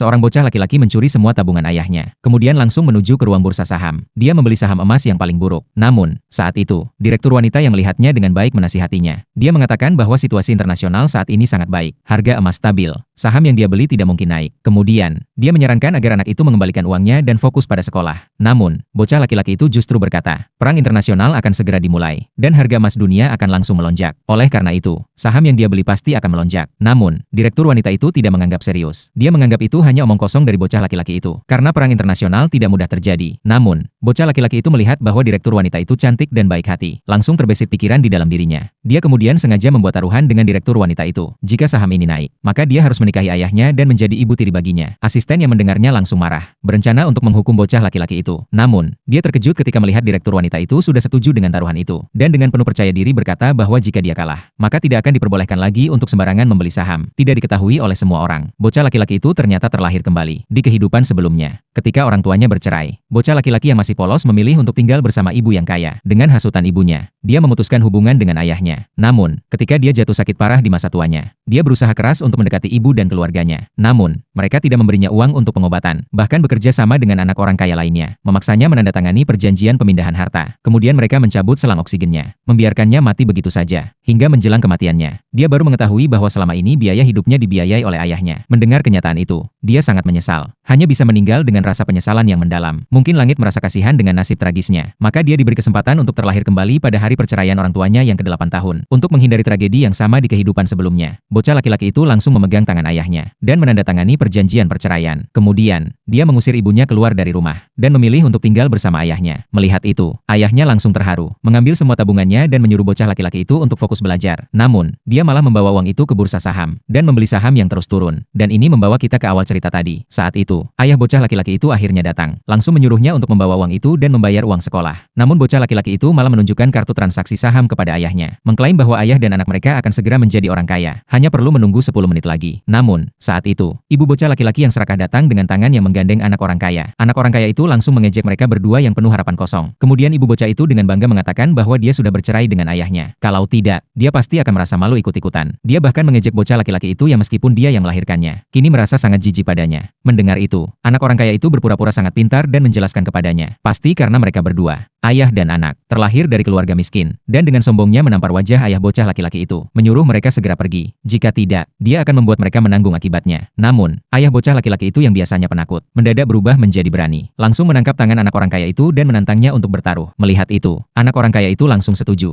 Seorang bocah laki-laki mencuri semua tabungan ayahnya, kemudian langsung menuju ke ruang bursa saham. Dia membeli saham emas yang paling buruk. Namun, saat itu, direktur wanita yang melihatnya dengan baik menasihatinya. Dia mengatakan bahwa situasi internasional saat ini sangat baik. Harga emas stabil. Saham yang dia beli tidak mungkin naik. Kemudian, dia menyarankan agar anak itu mengembalikan uangnya dan fokus pada sekolah. Namun, bocah laki-laki itu justru berkata, perang internasional akan segera dimulai, dan harga emas dunia akan langsung melonjak. Oleh karena itu, saham yang dia beli pasti akan melonjak. Namun, direktur wanita itu tidak menganggap serius. Dia menganggap itu hanya omong kosong dari bocah laki-laki itu. Karena perang internasional tidak mudah terjadi. Namun, bocah laki-laki itu melihat bahwa direktur wanita itu cantik dan baik hati. Langsung terbesit pikiran di dalam dirinya. Dia kemudian sengaja membuat taruhan dengan direktur wanita itu. Jika saham ini naik, maka dia harus menikahi ayahnya dan menjadi ibu tiri baginya. Asisten yang mendengarnya langsung marah, berencana untuk menghukum bocah laki-laki itu. Namun, dia terkejut ketika melihat direktur wanita itu sudah setuju dengan taruhan itu. Dan dengan penuh percaya diri berkata bahwa jika dia kalah, maka tidak akan diperbolehkan lagi untuk sembarangan membeli saham. Tidak diketahui oleh semua orang. Bocah laki-laki itu ternyata terlahir kembali di kehidupan sebelumnya. Ketika orang tuanya bercerai, bocah laki-laki yang masih polos memilih untuk tinggal bersama ibu yang kaya. Dengan hasutan ibunya, dia memutuskan hubungan dengan ayahnya. Namun, ketika dia jatuh sakit parah di masa tuanya, dia berusaha keras untuk mendekati ibu dan keluarganya. Namun, mereka tidak memberinya uang untuk pengobatan, bahkan bekerja sama dengan anak orang kaya lainnya, memaksanya menandatangani perjanjian pemindahan harta. Kemudian mereka mencabut selang oksigennya, membiarkannya mati begitu saja, hingga menjelang kematiannya. Dia baru mengetahui bahwa selama ini biaya hidupnya dibiayai oleh ayahnya. Mendengar kenyataan itu, dia sangat menyesal. Hanya bisa meninggal dengan rasa penyesalan yang mendalam. Mungkin langit merasa kasihan dengan nasib tragisnya. Maka dia diberi kesempatan untuk terlahir kembali pada hari perceraian orang tuanya yang ke-8 tahun. Untuk menghindari tragedi yang sama di kehidupan sebelumnya, bocah laki-laki itu langsung memegang tangan ayahnya dan menandatangani perjanjian perceraian. Kemudian, dia mengusir ibunya keluar dari rumah dan memilih untuk tinggal bersama ayahnya. Melihat itu, ayahnya langsung terharu, mengambil semua tabungannya dan menyuruh bocah laki-laki itu untuk fokus belajar. Namun, dia malah membawa uang itu ke bursa saham dan membeli saham yang terus turun. Dan ini membawa kita ke awal cerita tadi. Saat itu, ayah bocah laki-laki itu akhirnya datang, langsung menyuruhnya untuk membawa uang itu dan membayar uang sekolah. Namun bocah laki-laki itu malah menunjukkan kartu transaksi saham kepada ayahnya, mengklaim bahwa ayah dan anak mereka akan segera menjadi orang kaya, hanya perlu menunggu 10 menit lagi. Namun, saat itu, ibu bocah laki-laki yang serakah datang dengan tangan yang menggandeng anak orang kaya. Anak orang kaya itu langsung mengejek mereka berdua yang penuh harapan kosong. Kemudian ibu bocah itu dengan bangga mengatakan bahwa dia sudah bercerai dengan ayahnya. Kalau tidak, dia pasti akan merasa malu ikut-ikutan. Dia bahkan mengejek bocah laki-laki itu yang meskipun dia yang melahirkannya, kini merasa sangat jijik padanya. Mendengar itu, anak orang kaya itu berpura-pura sangat pintar dan menjelaskan kepadanya. Pasti karena mereka berdua, ayah dan anak, terlahir dari keluarga miskin. Dan dengan sombongnya menampar wajah ayah bocah laki-laki itu, menyuruh mereka segera pergi. Jika tidak, dia akan membuat mereka menanggung akibatnya. Namun, ayah bocah laki-laki itu yang biasanya penakut, mendadak berubah menjadi berani. Langsung menangkap tangan anak orang kaya itu dan menantangnya untuk bertaruh. Melihat itu, anak orang kaya itu langsung setuju.